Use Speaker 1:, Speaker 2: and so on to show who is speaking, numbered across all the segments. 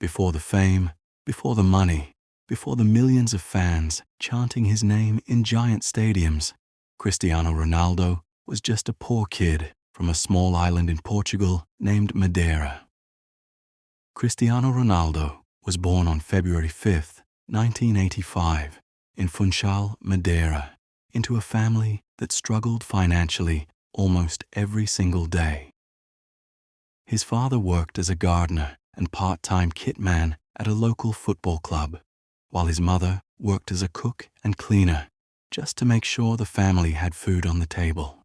Speaker 1: Before the fame, before the money, before the millions of fans chanting his name in giant stadiums, Cristiano Ronaldo was just a poor kid from a small island in Portugal named Madeira. Cristiano Ronaldo was born on February 5, 1985, in Funchal, Madeira, into a family that struggled financially almost every single day. His father worked as a gardener and part-time kit man at a local football club, while his mother worked as a cook and cleaner just to make sure the family had food on the table.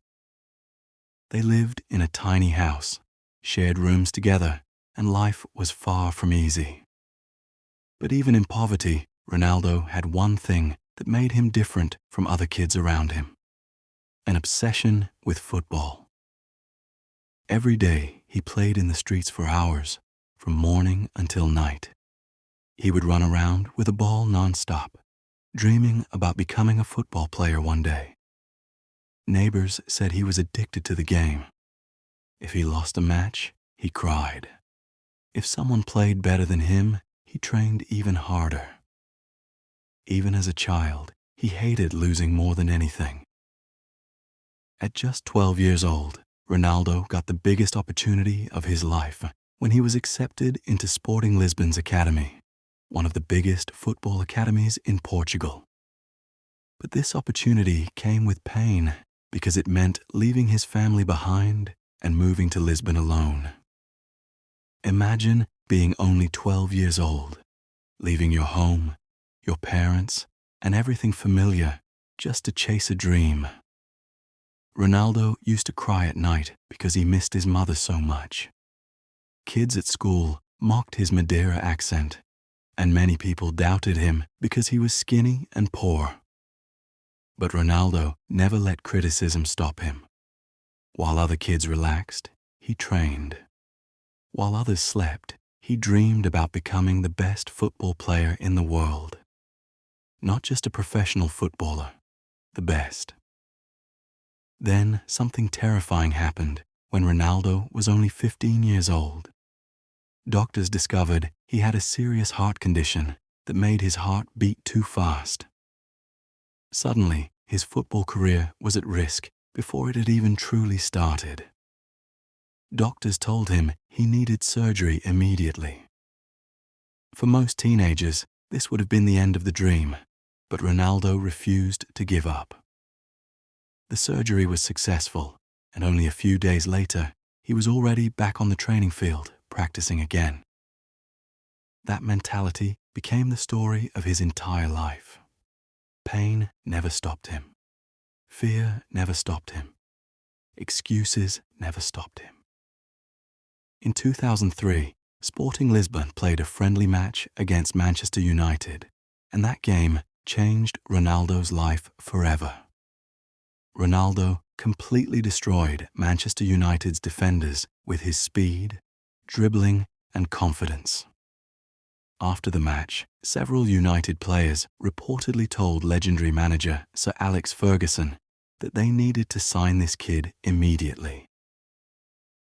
Speaker 1: They lived in a tiny house, shared rooms together, and life was far from easy. But even in poverty, Ronaldo had one thing that made him different from other kids around him: an obsession with football. Every day he played in the streets for hours, from morning until night. He would run around with a ball non-stop, dreaming about becoming a football player one day. Neighbors said he was addicted to the game. If he lost a match, he cried. If someone played better than him, he trained even harder. Even as a child, he hated losing more than anything. At just 12 years old, Ronaldo got the biggest opportunity of his life when he was accepted into Sporting Lisbon's academy, one of the biggest football academies in Portugal. But this opportunity came with pain because it meant leaving his family behind and moving to Lisbon alone. Imagine being only 12 years old, leaving your home, your parents, and everything familiar just to chase a dream. Ronaldo used to cry at night because he missed his mother so much. Kids at school mocked his Madeira accent, and many people doubted him because he was skinny and poor. But Ronaldo never let criticism stop him. While other kids relaxed, he trained. While others slept, he dreamed about becoming the best football player in the world. Not just a professional footballer, the best. Then something terrifying happened when Ronaldo was only 15 years old. Doctors discovered he had a serious heart condition that made his heart beat too fast. Suddenly, his football career was at risk before it had even truly started. Doctors told him he needed surgery immediately. For most teenagers, this would have been the end of the dream, but Ronaldo refused to give up. The surgery was successful, and only a few days later, he was already back on the training field, practicing again. That mentality became the story of his entire life. Pain never stopped him. Fear never stopped him. Excuses never stopped him. In 2003, Sporting Lisbon played a friendly match against Manchester United, and that game changed Ronaldo's life forever. Ronaldo completely destroyed Manchester United's defenders with his speed, dribbling, and confidence. After the match, several United players reportedly told legendary manager Sir Alex Ferguson that they needed to sign this kid immediately.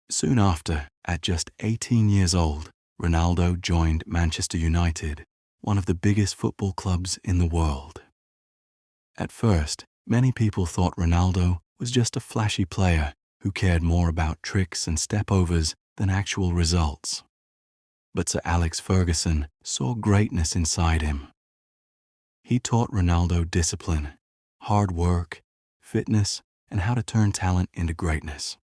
Speaker 1: Soon after, at just 18 years old, Ronaldo joined Manchester United, one of the biggest football clubs in the world. At first, many people thought Ronaldo was just a flashy player who cared more about tricks and step-overs than actual results. But Sir Alex Ferguson saw greatness inside him. He taught Ronaldo discipline, hard work, fitness, and how to turn talent into greatness.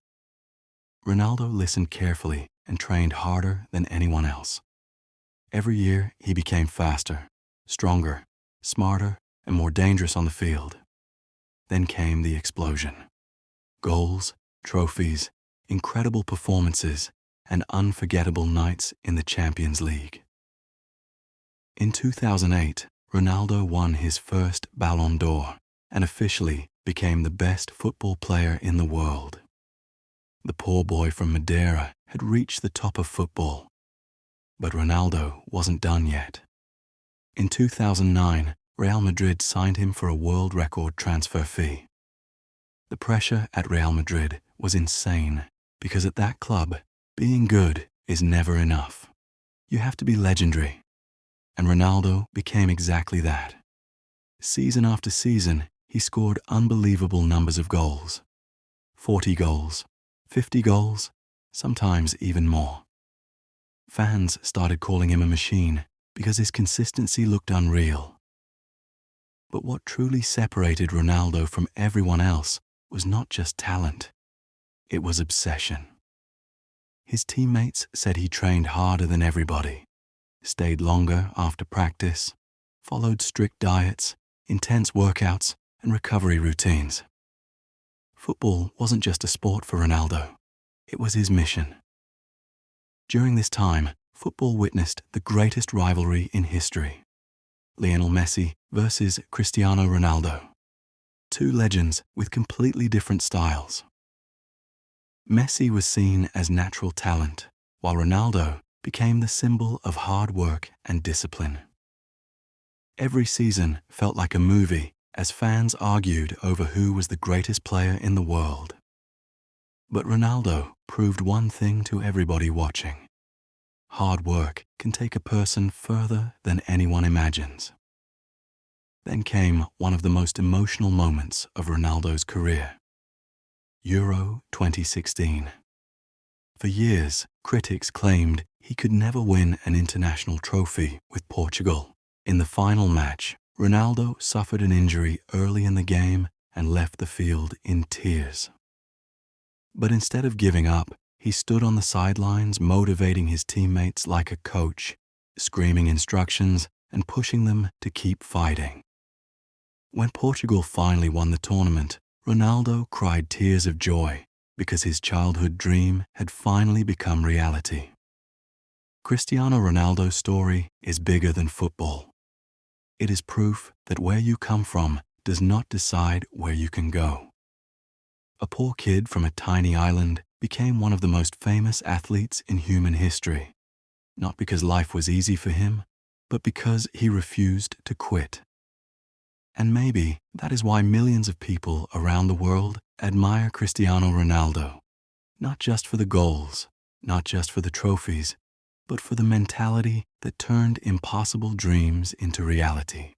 Speaker 1: Ronaldo listened carefully and trained harder than anyone else. Every year, he became faster, stronger, smarter, and more dangerous on the field. Then came the explosion. Goals, trophies, incredible performances, and unforgettable nights in the Champions League. In 2008, Ronaldo won his first Ballon d'Or and officially became the best football player in the world. The poor boy from Madeira had reached the top of football. But Ronaldo wasn't done yet. In 2009, Real Madrid signed him for a world record transfer fee. The pressure at Real Madrid was insane because at that club, being good is never enough. You have to be legendary. And Ronaldo became exactly that. Season after season, he scored unbelievable numbers of goals. 40 goals, 50 goals, sometimes even more. Fans started calling him a machine because his consistency looked unreal. But what truly separated Ronaldo from everyone else was not just talent. It was obsession. His teammates said he trained harder than everybody, stayed longer after practice, followed strict diets, intense workouts, and recovery routines. Football wasn't just a sport for Ronaldo. It was his mission. During this time, football witnessed the greatest rivalry in history. Lionel Messi versus Cristiano Ronaldo. Two legends with completely different styles. Messi was seen as natural talent, while Ronaldo became the symbol of hard work and discipline. Every season felt like a movie as fans argued over who was the greatest player in the world. But Ronaldo proved one thing to everybody watching. Hard work can take a person further than anyone imagines. Then came one of the most emotional moments of Ronaldo's career. Euro 2016. For years, critics claimed he could never win an international trophy with Portugal. In the final match, Ronaldo suffered an injury early in the game and left the field in tears. But instead of giving up, he stood on the sidelines motivating his teammates like a coach, screaming instructions and pushing them to keep fighting. When Portugal finally won the tournament, Ronaldo cried tears of joy because his childhood dream had finally become reality. Cristiano Ronaldo's story is bigger than football. It is proof that where you come from does not decide where you can go. A poor kid from a tiny island became one of the most famous athletes in human history, not because life was easy for him, but because he refused to quit. And maybe that is why millions of people around the world admire Cristiano Ronaldo, not just for the goals, not just for the trophies, but for the mentality that turned impossible dreams into reality.